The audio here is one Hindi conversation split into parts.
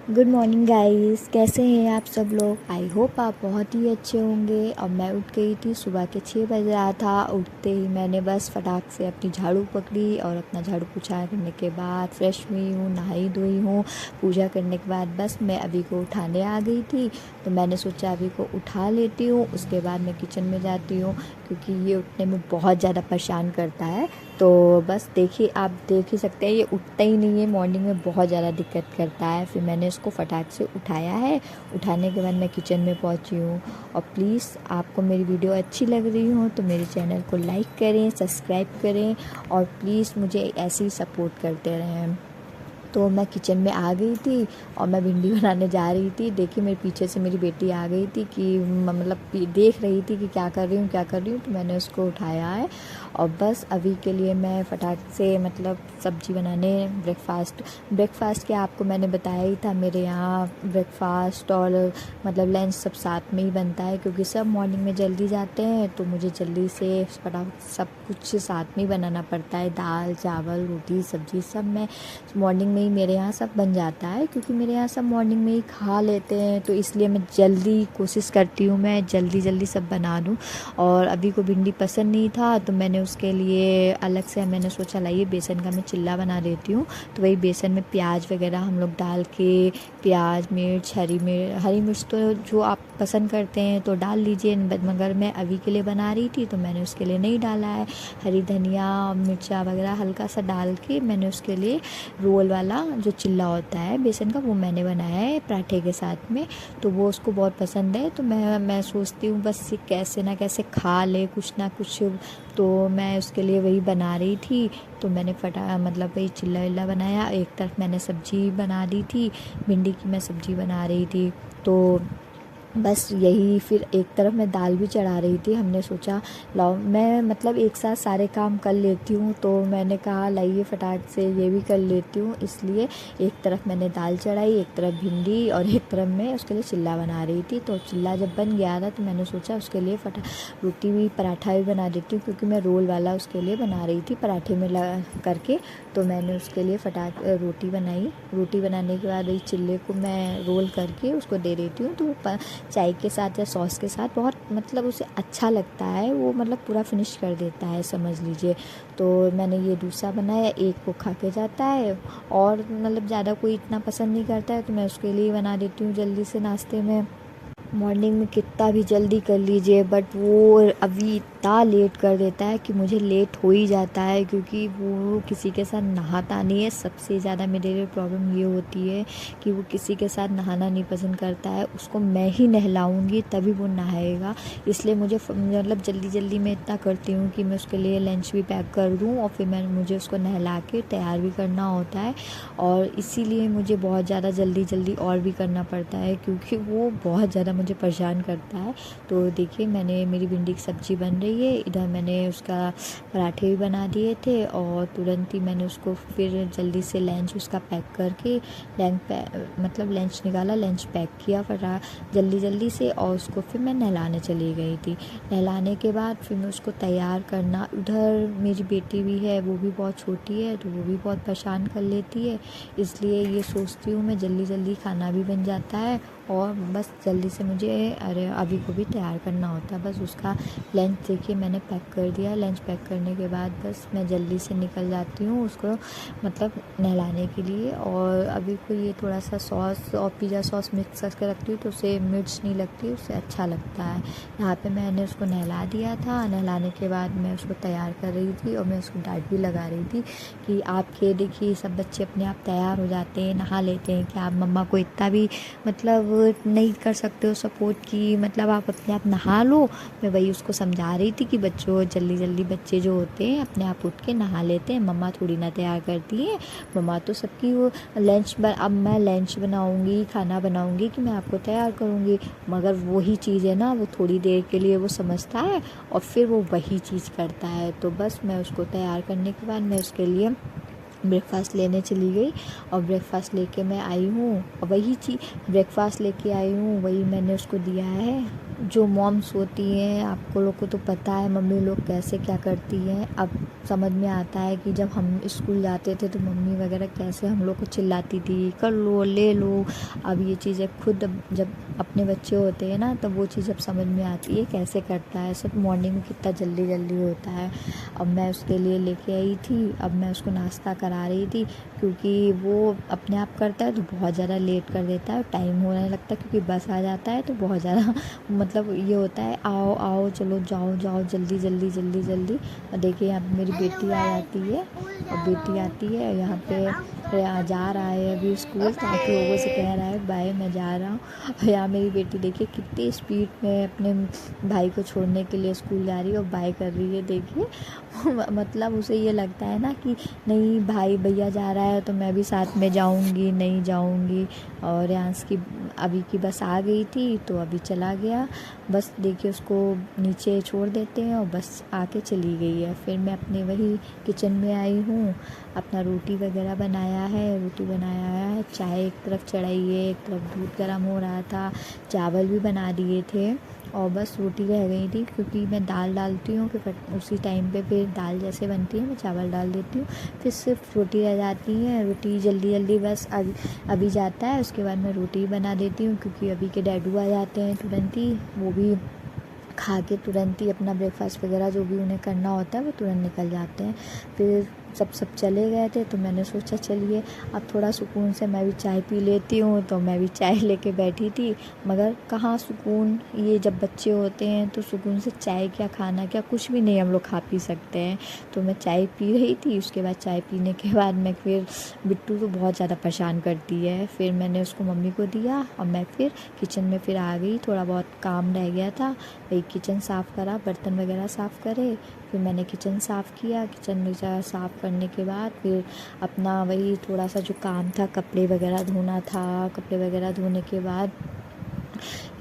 गुड मॉर्निंग गाइस, कैसे हैं आप सब लोग। आई होप आप बहुत ही अच्छे होंगे। अब मैं उठ गई थी, सुबह के 6 बज रहा था। उठते ही मैंने बस फटाक से अपनी झाड़ू पकड़ी और अपना झाड़ू पोछा करने के बाद फ्रेश हुई हूँ, नहाई धोई हूँ। पूजा करने के बाद बस मैं अभी को उठाने आ गई थी, तो मैंने सोचा अभी को उठा लेती हूँ, उसके बाद मैं किचन में जाती हूँ क्योंकि ये उठने में बहुत ज़्यादा परेशान करता है। तो बस देखिए, आप देख ही सकते हैं ये उठता ही नहीं है, मॉर्निंग में बहुत ज़्यादा दिक्कत करता है। फिर मैंने इसको फटाक से उठाया है। उठाने के बाद मैं किचन में पहुंची हूँ। और प्लीज़ आपको मेरी वीडियो अच्छी लग रही हो तो मेरे चैनल को लाइक करें, सब्सक्राइब करें और प्लीज़ मुझे ऐसे ही सपोर्ट करते रहें। तो मैं किचन में आ गई थी और मैं भिंडी बनाने जा रही थी। देखिए मेरे पीछे से मेरी बेटी आ गई थी कि मतलब देख रही थी कि क्या कर रही हूँ क्या कर रही हूँ, तो मैंने उसको उठाया है। और बस अभी के लिए मैं फटाक से मतलब सब्ज़ी बनाने ब्रेकफास्ट के आपको मैंने बताया ही था। मेरे यहाँ ब्रेकफास्ट और मतलब लंच सब साथ में ही बनता है क्योंकि सब मॉर्निंग में जल्दी जाते हैं, तो मुझे जल्दी से फटाफट सब कुछ साथ में ही बनाना पड़ता है। दाल चावल रोटी सब्ज़ी सब मैं मॉर्निंग में ही मेरे यहाँ सब बन जाता है क्योंकि मेरे यहाँ सब मॉर्निंग में ही खा लेते हैं, तो इसलिए मैं जल्दी कोशिश करती हूँ मैं जल्दी सब बना दूँ। और अभी को भिंडी पसंद नहीं था तो मैंने उसके लिए अलग से मैंने सोचा लाइए बेसन का मैं चिल्ला बना देती हूँ। तो वही बेसन में प्याज वगैरह हम लोग डाल के, प्याज मिर्च हरी मिर्च तो जो आप पसंद करते हैं तो डाल लीजिए, मगर मैं अभी के लिए बना रही थी तो मैंने उसके लिए नहीं डाला है। हरी धनिया मिर्चा वगैरह हल्का सा डाल के मैंने उसके लिए रोल वाला जो चिल्ला होता है बेसन का वो मैंने बनाया है पराठे के साथ में। तो वो उसको बहुत पसंद है, तो मैं सोचती हूँ बस ये कैसे ना कैसे खा ले कुछ ना कुछ। तो मैं उसके लिए वही बना रही थी। तो मैंने मतलब वही चिल्ला विल्ला बनाया। एक तरफ मैंने सब्ज़ी बना दी थी, भिंडी की मैं सब्ज़ी बना रही थी। तो बस यही, फिर एक तरफ मैं दाल भी चढ़ा रही थी। हमने सोचा लाओ मैं मतलब एक साथ सारे काम कर लेती हूँ, तो मैंने कहा लाइए फटाक से ये भी कर लेती हूँ। इसलिए एक तरफ मैंने दाल चढ़ाई, एक तरफ भिंडी और एक तरफ मैं उसके लिए चिल्ला बना रही थी। तो चिल्ला जब बन गया था तो मैंने सोचा उसके लिए रोटी भी पराठा भी बना देती हूँ क्योंकि मैं रोल वाला उसके लिए बना रही थी पराठे में करके। तो मैंने उसके लिए रोटी बनाई। रोटी बनाने के बाद वही चिल्ले को मैं रोल करके उसको दे देती हूँ। तो वो चाय के साथ या सॉस के साथ बहुत मतलब उसे अच्छा लगता है, वो मतलब पूरा फिनिश कर देता है समझ लीजिए। तो मैंने ये दूसरा बनाया, एक वो खा के जाता है और मतलब ज़्यादा कोई इतना पसंद नहीं करता है तो मैं उसके लिए बना देती हूँ जल्दी से नाश्ते में। मॉर्निंग में कितना भी जल्दी कर लीजिए बट वो अभी इतना लेट कर देता है कि मुझे लेट हो ही जाता है क्योंकि वो किसी के साथ नहाता नहीं है। सबसे ज़्यादा मेरे लिए प्रॉब्लम ये होती है कि वो किसी के साथ नहाना नहीं पसंद करता है। उसको मैं ही नहलाऊंगी तभी वो नहाएगा। इसलिए मुझे मतलब जल्दी मैं इतना करती हूँ कि मैं उसके लिए लंच भी पैक कर दूँ और फिर मुझे उसको नहला के तैयार भी करना होता है। और इसीलिए मुझे बहुत ज़्यादा जल्दी और भी करना पड़ता है क्योंकि वो बहुत ज़्यादा मुझे परेशान करता है। तो देखिए मेरी भिंडी की सब्ज़ी बन रही है, इधर मैंने उसका पराठे भी बना दिए थे और तुरंत ही मैंने उसको फिर जल्दी से लंच उसका पैक करके मतलब लंच निकाला, लंच पैक किया जल्दी से और उसको फिर मैं नहलाने चली गई थी। नहलाने के बाद फिर मैं उसको तैयार करना, उधर मेरी बेटी भी है, वो भी बहुत छोटी है तो वो भी बहुत परेशान कर लेती है। इसलिए ये सोचती हूँ मैं जल्दी खाना भी बन जाता है और बस जल्दी से मुझे अभी को भी तैयार करना होता है। बस उसका लंच देखिए मैंने पैक कर दिया। लंच पैक करने के बाद बस मैं जल्दी से निकल जाती हूँ उसको मतलब नहलाने के लिए। और अभी को ये थोड़ा सा सॉस और पिज़्ज़ा सॉस मिक्स करके रखती हूँ तो उसे मिर्च नहीं लगती, उससे अच्छा लगता है। यहाँ पे मैंने उसको नहला दिया था। नहलाने के बाद मैं उसको तैयार कर रही थी और मैं उसको डांट भी लगा रही थी कि आप ये देखिए सब बच्चे अपने आप तैयार हो जाते हैं, नहा लेते हैं, कि आप मम्मा को इतना भी मतलब नहीं कर सकते हो सपोर्ट की मतलब आप अपने आप नहा लो। मैं वही उसको समझा रही थी कि बच्चों जल्दी बच्चे जो होते हैं अपने आप उठ के नहा लेते हैं, मम्मा थोड़ी ना तैयार करती है, मम्मा तो सबकी वो अब मैं लंच बनाऊंगी, खाना बनाऊंगी कि मैं आपको तैयार करूंगी। मगर वही चीज़ है ना, वो थोड़ी देर के लिए वो समझता है और फिर वो वही चीज़ करता है। तो बस मैं उसको तैयार करने के बाद मैं उसके लिए ब्रेकफ़ास्ट लेने चली गई और ब्रेकफ़ास्ट लेके मैं आई हूँ। वही चीज़ ब्रेकफ़ास्ट लेके आई हूँ, वही मैंने उसको दिया है। जो मॉम्स होती हैं, आपको लोग को तो पता है मम्मी लोग कैसे क्या करती हैं। अब समझ में आता है कि जब हम स्कूल जाते थे तो मम्मी वगैरह कैसे हम लोग को चिल्लाती थी, कर लो ले लो। अब ये चीज़ें खुद जब अपने बच्चे होते हैं ना, तब वो चीज़ अब समझ में आती है कैसे करता है सब। मॉर्निंग में कितना जल्दी जल्दी होता है। अब मैं उसके लिए लेके आई थी, अब मैं उसको नाश्ता करा रही थी, क्योंकि वो अपने आप करता है तो बहुत ज़्यादा लेट कर देता है, टाइम होने लगता है, क्योंकि बस आ जाता है तो बहुत ज़्यादा मतलब ये होता है, आओ आओ चलो जाओ जाओ जल्दी जल्दी जल्दी जल्दी। और देखिए यहाँ पे मेरी बेटी आ जाती है, और बेटी आती है यहाँ पे जा रहा है अभी स्कूल, तो आप लोगों से कह रहा है बाय मैं जा रहा हूँ। और यहाँ मेरी बेटी देखिए कितनी स्पीड में अपने भाई को छोड़ने के लिए स्कूल जा रही है और बाय कर रही है देखिए। मतलब उसे ये लगता है ना कि नहीं भाई भैया जा रहा है तो मैं भी साथ में जाऊंगी, नहीं जाऊंगी। और यांस की अभी की बस आ गई थी तो अभी चला गया। बस देखिए उसको नीचे छोड़ देते हैं और बस आके चली गई है। फिर मैं अपने वही किचन में आई हूँ, अपना रोटी वगैरह बनाया है, रोटी बनाया है, चाय एक तरफ चढ़ाई है, एक तरफ दूध गर्म हो रहा था, चावल भी बना दिए थे और बस रोटी रह गई थी, क्योंकि मैं दाल डालती हूँ फिर उसी टाइम पे फिर दाल जैसे बनती है मैं चावल डाल देती हूँ, फिर सिर्फ रोटी रह जाती है। रोटी जल्दी जल्दी बस अभी जाता है, उसके बाद मैं रोटी बना देती हूँ, क्योंकि अभी के डैडू आ जाते हैं तुरंत ही, वो भी खा के तुरंत ही अपना ब्रेकफास्ट वगैरह जो भी उन्हें करना होता है वो तुरंत निकल जाते हैं। फिर सब चले गए थे तो मैंने सोचा चलिए अब थोड़ा सुकून से मैं भी चाय पी लेती हूँ, तो मैं भी चाय लेके बैठी थी। मगर कहाँ सुकून, ये जब बच्चे होते हैं तो सुकून से चाय क्या खाना क्या कुछ भी नहीं हम लोग खा पी सकते हैं। तो मैं चाय पी रही थी, उसके बाद चाय पीने के बाद मैं फिर बिट्टू तो बहुत ज़्यादा परेशान करती है, फिर मैंने उसको मम्मी को दिया और मैं फिर किचन में फिर आ गई। थोड़ा बहुत काम रह गया था, वही किचन साफ़ करा, बर्तन वगैरह साफ़ करे, फिर मैंने किचन साफ़ किया। किचन वगैरह साफ़ करने के बाद फिर अपना वही थोड़ा सा जो काम था, कपड़े वगैरह धोना था, कपड़े वगैरह धोने के बाद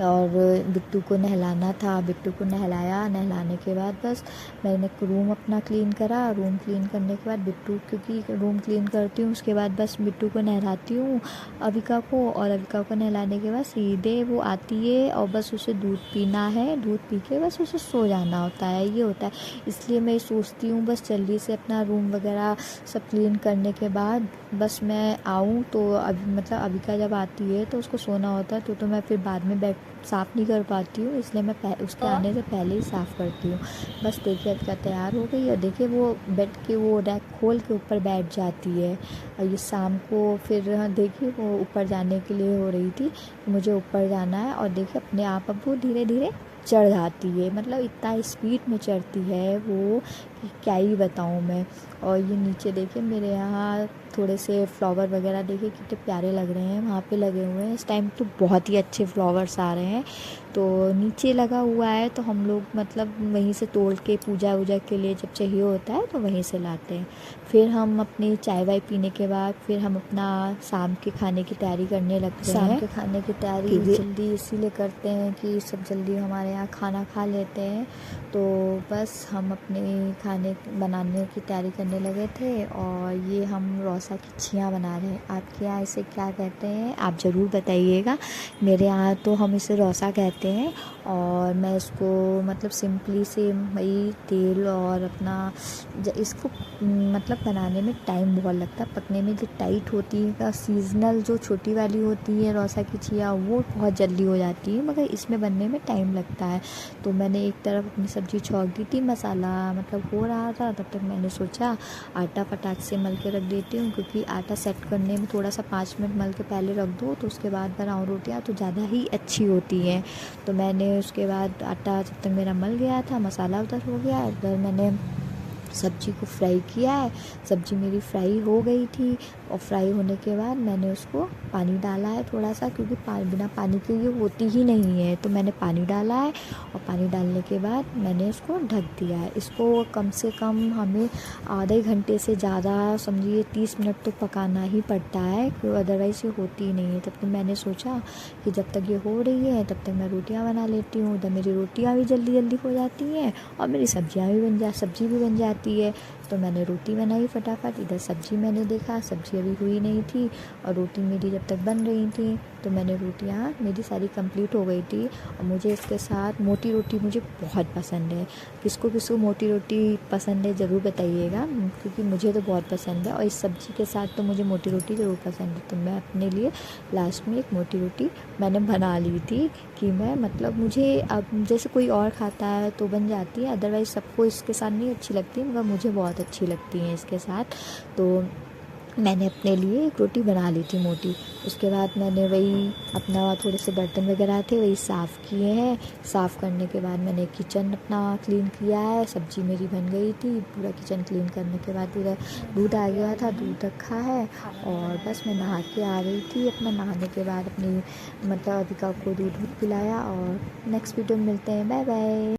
और बिट्टू को नहलाना था, बिट्टू को नहलाया। नहलाने के बाद बस मैंने रूम अपना क्लीन करा, रूम क्लीन करने के बाद बिट्टू, क्योंकि रूम क्लीन करती हूँ उसके बाद बस बिट्टू को नहलाती हूँ अविका को, और अविका को नहलाने के बाद सीधे वो आती है और बस उसे दूध पीना है, दूध पी के बस उसे सो जाना होता है, ये होता है। इसलिए मैं सोचती हूँ बस जल्दी से अपना रूम वगैरह सब क्लीन करने के बाद बस मैं आऊँ, तो अभी मतलब अविका जब आती है तो उसको सोना होता है, तो मैं फिर बाद में बेड साफ़ नहीं कर पाती हूँ, इसलिए मैं उसके आने से पहले ही साफ़ करती हूँ। बस देखिए अविका तैयार हो गई है, देखिए वो बेड के वो रैक खोल के ऊपर बैठ जाती है। और ये शाम को फिर देखिए वो ऊपर जाने के लिए हो रही थी, मुझे ऊपर जाना है, और देखिए अपने आप अब वो धीरे धीरे चढ़ जाती है, मतलब इतना स्पीड में चढ़ती है वो कि क्या ही बताऊँ मैं। और ये नीचे देखिए मेरे यहाँ थोड़े से फ्लावर वगैरह देखिए कितने प्यारे लग रहे हैं, वहाँ पे लगे हुए हैं, इस टाइम तो बहुत ही अच्छे फ्लावर्स आ रहे हैं। तो नीचे लगा हुआ है तो हम लोग मतलब वहीं से तोड़ के पूजा वूजा के लिए जब चाहिए होता है तो वहीं से लाते हैं। फिर हम अपनी चाय वाय पीने के बाद फिर हम अपना शाम के खाने की तैयारी करने लगते हैं। शाम के खाने की तैयारी जल्दी इसीलिए करते हैं कि सब जल्दी हमारे यहाँ खाना खा लेते हैं, तो बस हम अपने खाने बनाने की तैयारी करने लगे थे। और ये हम रौसा की छियाँ बना रहे हैं, आपके यहाँ इसे क्या कहते हैं आप ज़रूर बताइएगा। मेरे यहाँ तो हम इसे रौसा कहते हैं। और मैं इसको मतलब सिंपली से वही तेल और अपना इसको मतलब बनाने में टाइम बहुत लगता है, पकने में जो टाइट होती है सीजनल जो छोटी वाली होती है रौसा की छिया वो बहुत जल्दी हो जाती है, मगर इसमें बनने में टाइम लगता है। तो मैंने एक तरफ अपनी सब्ज़ी छौंक दी थी, मसाला मतलब हो रहा था, तब तक मैंने सोचा आटा फटाक से मल के रख देती हूँ, क्योंकि आटा सेट करने में थोड़ा सा 5 मिनट मल के पहले रख दो तो उसके बाद बनाओ रोटियाँ तो ज़्यादा ही अच्छी होती हैं। तो मैंने उसके बाद आटा जब तक मेरा मल गया था, मसाला उधर हो गया, इधर मैंने सब्ज़ी को फ्राई किया है। सब्ज़ी मेरी फ्राई हो गई थी, और फ्राई होने के बाद मैंने उसको पानी डाला है थोड़ा सा, क्योंकि बिना पानी के ये होती ही नहीं है, तो मैंने पानी डाला है। और पानी डालने के बाद मैंने इसको ढक दिया है। इसको कम से कम हमें आधे घंटे से ज़्यादा समझिए 30 मिनट तो पकाना ही पड़ता है, क्योंकि अदरवाइज़ ये होती ही नहीं है। तब तक मैंने सोचा कि जब तक ये हो रही है तब तक मैं रोटियाँ बना लेती हूँ, उधर मेरी रोटियाँ भी जल्दी जल्दी हो जाती हैं और मेरी सब्ज़ी भी बन जाती है। तो मैंने रोटी बनाई फटाफट। इधर सब्ज़ी मैंने देखा, सब्ज़ी अभी हुई नहीं थी और रोटी मेरी जब तक बन रही थी तो मैंने रोटियाँ मेरी सारी कंप्लीट हो गई थी। और मुझे इसके साथ मोटी रोटी मुझे बहुत पसंद है। किसको किसको मोटी रोटी पसंद है ज़रूर बताइएगा, क्योंकि मुझे तो बहुत पसंद है और इस सब्ज़ी के साथ तो मुझे मोटी रोटी ज़रूर पसंद है। तो मैं अपने लिए लास्ट में एक मोटी रोटी मैंने बना ली थी कि मैं मतलब मुझे अब जैसे कोई और खाता है तो बन जाती है, अदरवाइज़ सबको इसके साथ नहीं अच्छी लगती, मगर मुझे बहुत अच्छी लगती हैं इसके साथ। तो मैंने अपने लिए एक रोटी बना ली थी मोटी। उसके बाद मैंने वही अपना थोड़े से बर्तन वगैरह थे वही साफ़ किए हैं। साफ़ करने के बाद मैंने किचन अपना क्लीन किया है। सब्ज़ी मेरी बन गई थी। पूरा किचन क्लीन करने के बाद पूरा दूध आ गया था, दूध रखा है और बस मैं नहा के आ रही थी। अपना नहाने के बाद अपनी मतलब अविका को दूध पिलाया और नेक्स्ट वीडियो में मिलते हैं। Bye bye.